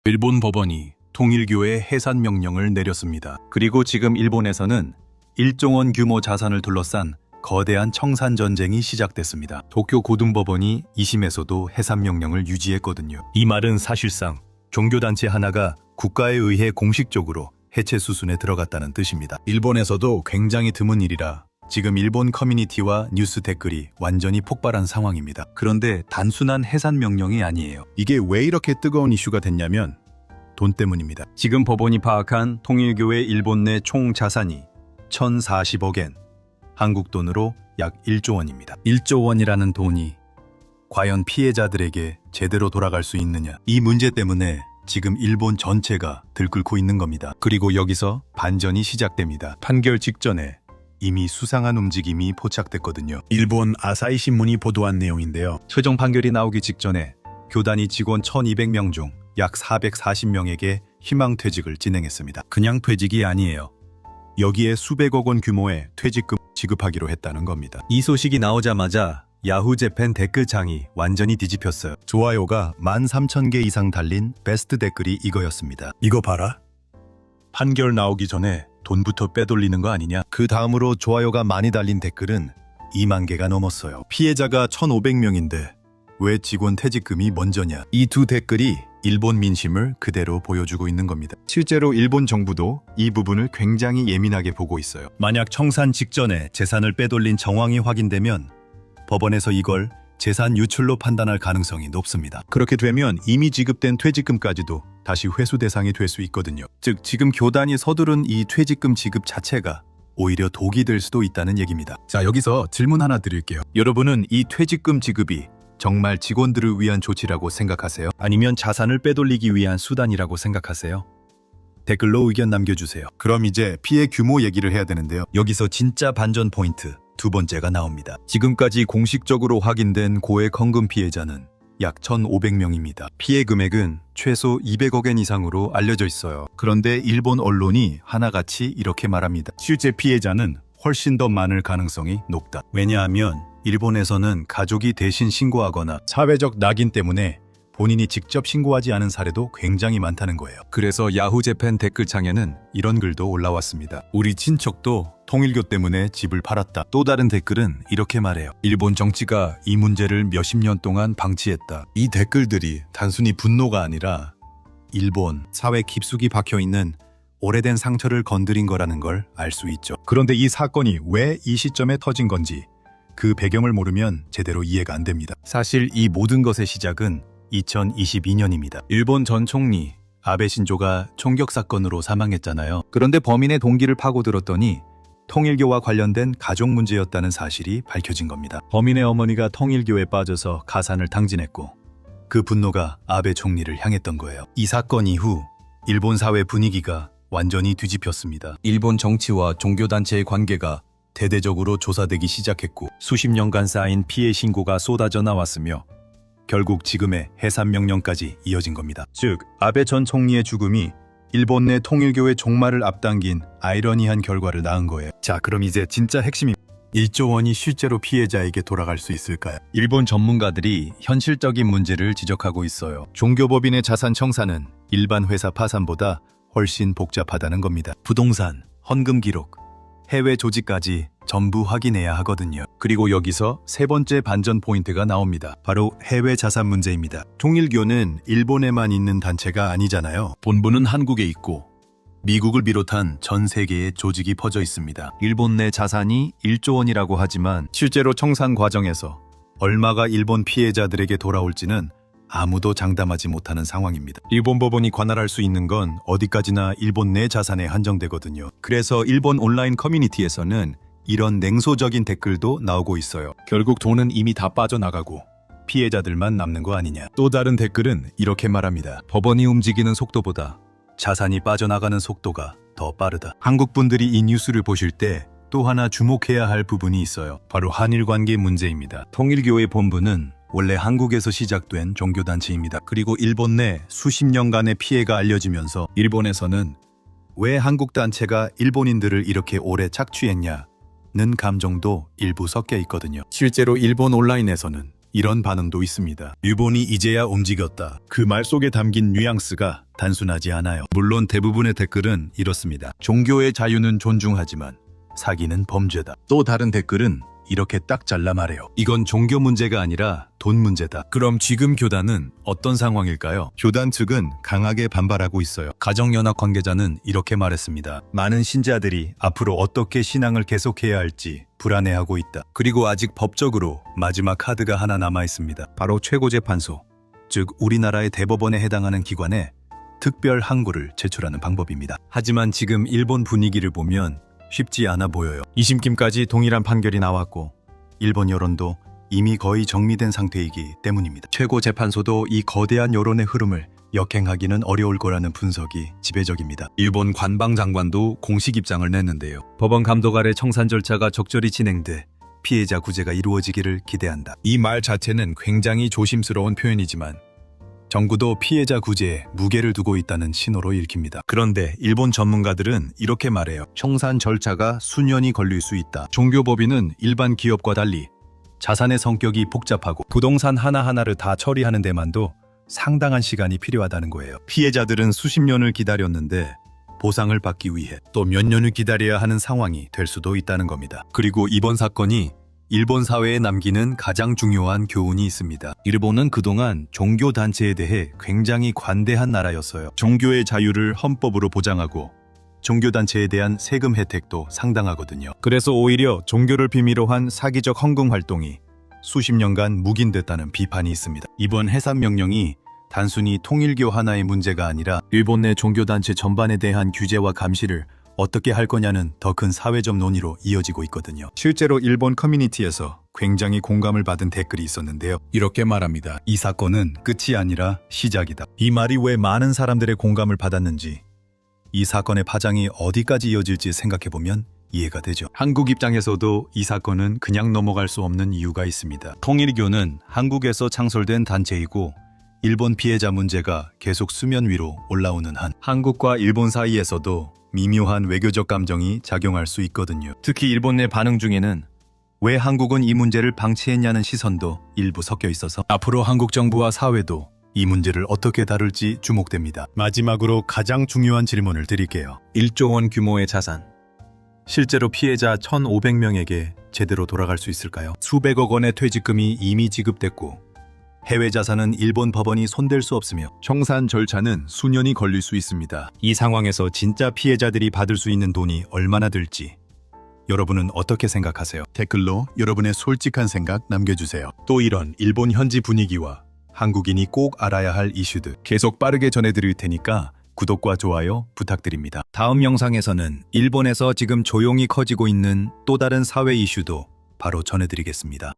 일본 법원이 통일교의 해산 명령을 내렸습니다. 그리고 지금 일본에서는 1조 원 규모 자산을 둘러싼 거대한 청산 전쟁이 시작됐습니다. 도쿄 고등법원이 2심에서도 해산 명령을 유지했거든요. 이 말은 사실상 종교단체 하나가 국가에 의해 공식적으로 해체 수순에 들어갔다는 뜻입니다. 일본에서도 굉장히 드문 일이라 지금 일본 커뮤니티와 뉴스 댓글이 완전히 폭발한 상황입니다. 그런데 단순한 해산 명령이 아니에요. 이게 왜 이렇게 뜨거운 이슈가 됐냐면 돈 때문입니다. 지금 법원이 파악한 통일교의 일본 내 총 자산이 1,040억엔, 한국 돈으로 약 1조 원입니다. 1조 원이라는 돈이 과연 피해자들에게 제대로 돌아갈 수 있느냐? 이 문제 때문에 지금 일본 전체가 들끓고 있는 겁니다. 그리고 여기서 반전이 시작됩니다. 판결 직전에 이미 수상한 움직임이 포착됐거든요. 일본 아사히 신문이 보도한 내용인데요. 최종 판결이 나오기 직전에 교단이 직원 1,200명 중 약 440명에게 희망퇴직을 진행했습니다. 그냥 퇴직이 아니에요. 여기에 수백억 원 규모의 퇴직금 지급하기로 했다는 겁니다. 이 소식이 나오자마자 야후 재팬 댓글창이 완전히 뒤집혔어요. 좋아요가 13,000개 이상 달린 베스트 댓글이 이거였습니다. 이거 봐라. 판결 나오기 전에 돈부터 빼돌리는 거 아니냐? 그 다음으로 좋아요가 많이 달린 댓글은 2만 개가 넘었어요. 피해자가 1,500명인데 왜 직원 퇴직금이 먼저냐? 이 두 댓글이 일본 민심을 그대로 보여주고 있는 겁니다. 실제로 일본 정부도 이 부분을 굉장히 예민하게 보고 있어요. 만약 청산 직전에 재산을 빼돌린 정황이 확인되면 법원에서 이걸 재산 유출로 판단할 가능성이 높습니다. 그렇게 되면 이미 지급된 퇴직금까지도 다시 회수 대상이 될 수 있거든요. 즉 지금 교단이 서두른 이 퇴직금 지급 자체가 오히려 독이 될 수도 있다는 얘기입니다. 자, 여기서 질문 하나 드릴게요. 여러분은 이 퇴직금 지급이 정말 직원들을 위한 조치라고 생각하세요? 아니면 자산을 빼돌리기 위한 수단이라고 생각하세요? 댓글로 의견 남겨주세요. 그럼 이제 피해 규모 얘기를 해야 되는데요. 여기서 진짜 반전 포인트 두 번째가 나옵니다. 지금까지 공식적으로 확인된 고액 헌금 피해자는 약 1,500명입니다. 피해 금액은 최소 200억엔 이상으로 알려져 있어요. 그런데 일본 언론이 하나같이 이렇게 말합니다. 실제 피해자는 훨씬 더 많을 가능성이 높다. 왜냐하면 일본에서는 가족이 대신 신고하거나 사회적 낙인 때문에 본인이 직접 신고하지 않은 사례도 굉장히 많다는 거예요. 그래서 야후 재팬 댓글창에는 이런 글도 올라왔습니다. 우리 친척도 통일교 때문에 집을 팔았다. 또 다른 댓글은 이렇게 말해요. 일본 정치가 이 문제를 몇십 년 동안 방치했다. 이 댓글들이 단순히 분노가 아니라 일본 사회 깊숙이 박혀있는 오래된 상처를 건드린 거라는 걸 알 수 있죠. 그런데 이 사건이 왜 이 시점에 터진 건지 그 배경을 모르면 제대로 이해가 안 됩니다. 사실 이 모든 것의 시작은 2022년입니다. 일본 전 총리 아베 신조가 총격 사건으로 사망했잖아요. 그런데 범인의 동기를 파고들었더니 통일교와 관련된 가족 문제였다는 사실이 밝혀진 겁니다. 범인의 어머니가 통일교에 빠져서 가산을 탕진했고 그 분노가 아베 총리를 향했던 거예요. 이 사건 이후 일본 사회 분위기가 완전히 뒤집혔습니다. 일본 정치와 종교단체의 관계가 대대적으로 조사되기 시작했고 수십 년간 쌓인 피해 신고가 쏟아져 나왔으며 결국 지금의 해산 명령까지 이어진 겁니다. 즉, 아베 전 총리의 죽음이 일본 내 통일교의 종말을 앞당긴 아이러니한 결과를 낳은 거예요. 자, 그럼 이제 진짜 핵심이 1조 원이 실제로 피해자에게 돌아갈 수 있을까요? 일본 전문가들이 현실적인 문제를 지적하고 있어요. 종교법인의 자산 청산은 일반 회사 파산보다 훨씬 복잡하다는 겁니다. 부동산, 헌금 기록, 해외 조직까지 전부 확인해야 하거든요. 그리고 여기서 세 번째 반전 포인트가 나옵니다. 바로 해외 자산 문제입니다. 통일교는 일본에만 있는 단체가 아니잖아요. 본부는 한국에 있고 미국을 비롯한 전 세계에 조직이 퍼져 있습니다. 일본 내 자산이 1조 원이라고 하지만 실제로 청산 과정에서 얼마가 일본 피해자들에게 돌아올지는 아무도 장담하지 못하는 상황입니다. 일본 법원이 관할할 수 있는 건 어디까지나 일본 내 자산에 한정되거든요. 그래서 일본 온라인 커뮤니티에서는 이런 냉소적인 댓글도 나오고 있어요. 결국 돈은 이미 다 빠져나가고 피해자들만 남는 거 아니냐. 또 다른 댓글은 이렇게 말합니다. 법원이 움직이는 속도보다 자산이 빠져나가는 속도가 더 빠르다. 한국 분들이 이 뉴스를 보실 때 또 하나 주목해야 할 부분이 있어요. 바로 한일 관계 문제입니다. 통일교의 본부는 원래 한국에서 시작된 종교단체입니다. 그리고 일본 내 수십 년간의 피해가 알려지면서 일본에서는 왜 한국 단체가 일본인들을 이렇게 오래 착취했냐는 감정도 일부 섞여 있거든요. 실제로 일본 온라인에서는 이런 반응도 있습니다. 일본이 이제야 움직였다. 그 말 속에 담긴 뉘앙스가 단순하지 않아요. 물론 대부분의 댓글은 이렇습니다. 종교의 자유는 존중하지만 사기는 범죄다. 또 다른 댓글은 이렇게 딱 잘라 말해요. 이건 종교 문제가 아니라 돈 문제다. 그럼 지금 교단은 어떤 상황일까요? 교단 측은 강하게 반발하고 있어요. 가정연합 관계자는 이렇게 말했습니다. 많은 신자들이 앞으로 어떻게 신앙을 계속해야 할지 불안해하고 있다. 그리고 아직 법적으로 마지막 카드가 하나 남아 있습니다. 바로 최고재판소, 즉 우리나라의 대법원에 해당하는 기관에 특별 항고를 제출하는 방법입니다. 하지만 지금 일본 분위기를 보면 쉽지 않아 보여요. 2심까지 동일한 판결이 나왔고 일본 여론도 이미 거의 정리된 상태이기 때문입니다. 최고재판소도 이 거대한 여론의 흐름을 역행하기는 어려울 거라는 분석이 지배적입니다. 일본 관방장관도 공식 입장을 냈는데요. 법원 감독 아래 청산 절차가 적절히 진행돼 피해자 구제가 이루어지기를 기대한다. 이 말 자체는 굉장히 조심스러운 표현이지만 정부도 피해자 구제에 무게를 두고 있다는 신호로 읽힙니다. 그런데 일본 전문가들은 이렇게 말해요. 청산 절차가 수년이 걸릴 수 있다. 종교법인은 일반 기업과 달리 자산의 성격이 복잡하고 부동산 하나하나를 다 처리하는 데만도 상당한 시간이 필요하다는 거예요. 피해자들은 수십 년을 기다렸는데 보상을 받기 위해 또 몇 년을 기다려야 하는 상황이 될 수도 있다는 겁니다. 그리고 이번 사건이 일본 사회에 남기는 가장 중요한 교훈이 있습니다. 일본은 그동안 종교단체에 대해 굉장히 관대한 나라였어요. 종교의 자유를 헌법으로 보장하고 종교단체에 대한 세금 혜택도 상당하거든요. 그래서 오히려 종교를 빌미로 한 사기적 헌금 활동이 수십 년간 묵인됐다는 비판이 있습니다. 이번 해산명령이 단순히 통일교 하나의 문제가 아니라 일본 내 종교단체 전반에 대한 규제와 감시를 어떻게 할 거냐는 더 큰 사회적 논의로 이어지고 있거든요. 실제로 일본 커뮤니티에서 굉장히 공감을 받은 댓글이 있었는데요. 이렇게 말합니다. 이 사건은 끝이 아니라 시작이다. 이 말이 왜 많은 사람들의 공감을 받았는지, 이 사건의 파장이 어디까지 이어질지 생각해보면 이해가 되죠. 한국 입장에서도 이 사건은 그냥 넘어갈 수 없는 이유가 있습니다. 통일교는 한국에서 창설된 단체이고 일본 피해자 문제가 계속 수면 위로 올라오는 한 한국과 일본 사이에서도 미묘한 외교적 감정이 작용할 수 있거든요. 특히 일본 내 반응 중에는 왜 한국은 이 문제를 방치했냐는 시선도 일부 섞여 있어서 앞으로 한국 정부와 사회도 이 문제를 어떻게 다룰지 주목됩니다. 마지막으로 가장 중요한 질문을 드릴게요. 1조 원 규모의 자산. 실제로 피해자 1,500명에게 제대로 돌아갈 수 있을까요? 수백억 원의 퇴직금이 이미 지급됐고 해외 자산은 일본 법원이 손댈 수 없으며 청산 절차는 수년이 걸릴 수 있습니다. 이 상황에서 진짜 피해자들이 받을 수 있는 돈이 얼마나 들지 여러분은 어떻게 생각하세요? 댓글로 여러분의 솔직한 생각 남겨주세요. 또 이런 일본 현지 분위기와 한국인이 꼭 알아야 할 이슈들 계속 빠르게 전해드릴 테니까 구독과 좋아요 부탁드립니다. 다음 영상에서는 일본에서 지금 조용히 커지고 있는 또 다른 사회 이슈도 바로 전해드리겠습니다.